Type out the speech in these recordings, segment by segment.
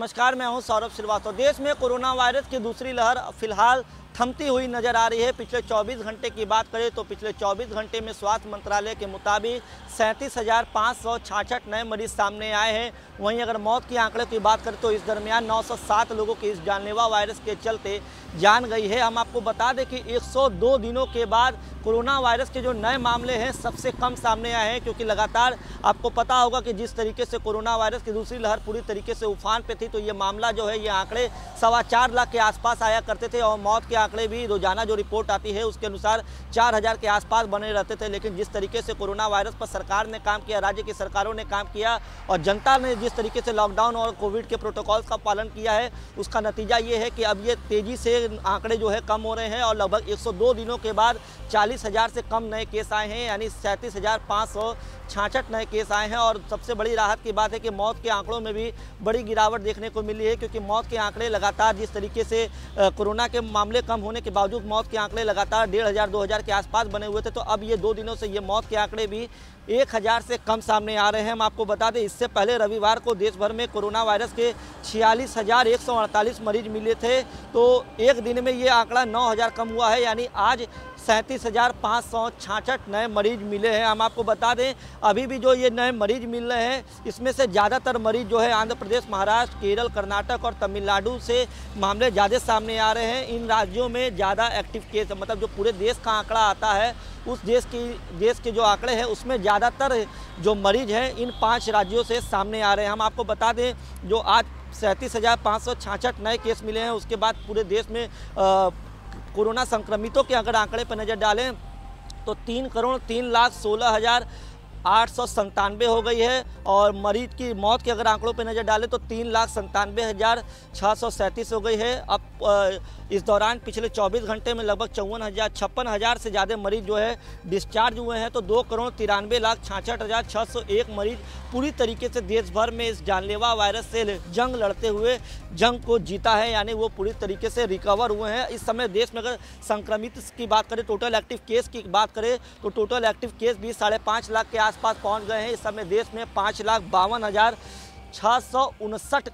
नमस्कार, मैं हूं सौरभ श्रीवास्तव। देश में कोरोना वायरस की दूसरी लहर फिलहाल थमती हुई नजर आ रही है। पिछले 24 घंटे की बात करें तो पिछले 24 घंटे में स्वास्थ्य मंत्रालय के मुताबिक 37,566 नए मरीज सामने आए हैं। वहीं अगर मौत के आंकड़े की बात करें तो इस दरमियान 907 लोगों की इस जानलेवा वायरस के चलते जान गई है। हम आपको बता दें कि 102 दिनों के बाद कोरोना वायरस के जो नए मामले हैं सबसे कम सामने आए हैं, क्योंकि लगातार आपको पता होगा कि जिस तरीके से कोरोना वायरस की दूसरी लहर पूरी तरीके से उफान पे थी, तो ये मामला जो है ये आंकड़े 4.25 लाख के आसपास आया करते थे और मौत के आंकड़े भी रोजाना जो रिपोर्ट आती है उसके अनुसार 4,000 के आसपास बने रहते थे। लेकिन जिस तरीके से कोरोना वायरस पर सरकार ने काम किया, राज्य की सरकारों ने काम किया और जनता ने जिस तरीके से लॉकडाउन और कोविड के प्रोटोकॉल्स का पालन किया है, उसका नतीजा ये है कि अब ये तेजी से आंकड़े जो है कम हो रहे हैं और लगभग 102 दिनों के बाद 40,000 से कम नए केस आए हैं, यानी 37,566 नए केस आए हैं। और सबसे बड़ी राहत की बात है कि मौत के आंकड़ों में भी बड़ी गिरावट देखने को मिली है, क्योंकि मौत के आंकड़े लगातार जिस तरीके से कोरोना के मामले कम होने के बावजूद मौत के आंकड़े लगातार 1,500-2,000 के आसपास बने हुए थे, तो अब ये 2 दिनों से ये मौत के आंकड़े भी 1,000 से कम सामने आ रहे हैं। हम आपको बता दें, इससे पहले रविवार को देश भर में कोरोना वायरस के 46,148 मरीज मिले थे, तो एक दिन में ये आंकड़ा 9,000 कम हुआ है, यानी आज 37,566 नए मरीज मिले हैं। हम आपको बता दें, अभी भी जो ये नए मरीज मिल रहे हैं इसमें से ज़्यादातर मरीज जो है आंध्र प्रदेश, महाराष्ट्र, केरल, कर्नाटक और तमिलनाडु से मामले ज़्यादा सामने आ रहे हैं। इन राज्यों में ज़्यादा एक्टिव केस, मतलब जो पूरे देश का आंकड़ा आता है उस देश के जो आंकड़े हैं उसमें ज़्यादातर जो मरीज हैं इन 5 राज्यों से सामने आ रहे हैं। हम आपको बता दें, जो आज 37,566 नए केस मिले हैं, उसके बाद पूरे देश में कोरोना संक्रमितों के अगर आंकड़े पर नज़र डालें तो 3,03,16,897 हो गई है और मरीज की मौत के अगर आंकड़ों पर नज़र डालें तो 3,97,637 हो गई है। अब इस दौरान पिछले 24 घंटे में लगभग 56,000 से ज़्यादा मरीज जो है डिस्चार्ज हुए हैं, तो 2,93,66,601 मरीज पूरी तरीके से देश भर में इस जानलेवा वायरस से जंग लड़ते हुए जंग को जीता है, यानी वो पूरी तरीके से रिकवर हुए हैं। इस समय देश में अगर संक्रमित की बात करें, टोटल एक्टिव केस की बात करें तो टोटल एक्टिव केस भी 5.5 लाख के आसपास पहुंच गए हैं। इस समय देश में 5,52,659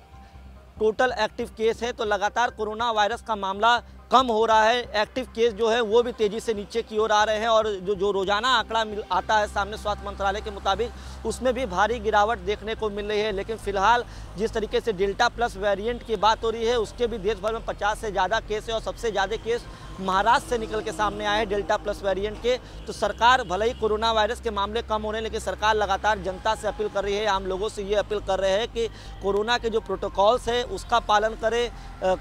टोटल एक्टिव केस है, तो लगातार कोरोना वायरस का मामला कम हो रहा है। एक्टिव केस जो है वो भी तेज़ी से नीचे की ओर आ रहे हैं और जो रोजाना आंकड़ा आता है सामने स्वास्थ्य मंत्रालय के मुताबिक, उसमें भी भारी गिरावट देखने को मिल रही है। लेकिन फिलहाल जिस तरीके से डेल्टा प्लस वेरिएंट की बात हो रही है, उसके भी देश भर में 50 से ज़्यादा केस है और सबसे ज़्यादा केस महाराष्ट्र से निकल के सामने आए हैं डेल्टा प्लस वेरिएंट के। तो सरकार भले ही कोरोना वायरस के मामले कम हो रहे हैं, लेकिन सरकार लगातार जनता से अपील कर रही है, आम लोगों से ये अपील कर रहे हैं कि कोरोना के जो प्रोटोकॉल्स है उसका पालन करें,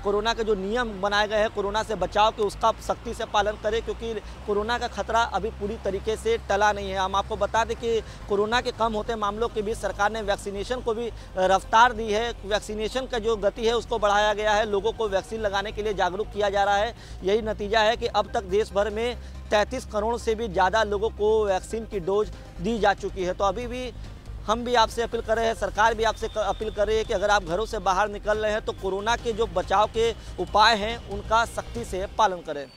कोरोना के जो नियम बनाए गए हैं कोरोना से बचाव के उसका सख्ती से पालन करें, क्योंकि कोरोना का खतरा अभी पूरी तरीके से टला नहीं है। हम आपको बता दें कि कोरोना के कम होते मामलों के बीच सरकार ने वैक्सीनेशन को भी रफ्तार दी है। वैक्सीनेशन का जो गति है उसको बढ़ाया गया है, लोगों को वैक्सीन लगाने के लिए जागरूक किया जा रहा है। यही नतीजा है कि अब तक देश भर में 33 करोड़ से भी ज़्यादा लोगों को वैक्सीन की डोज दी जा चुकी है। तो अभी भी हम भी आपसे अपील कर रहे हैं, सरकार भी आपसे अपील कर रही है कि अगर आप घरों से बाहर निकल रहे हैं तो कोरोना के जो बचाव के उपाय हैं उनका सख्ती से पालन करें।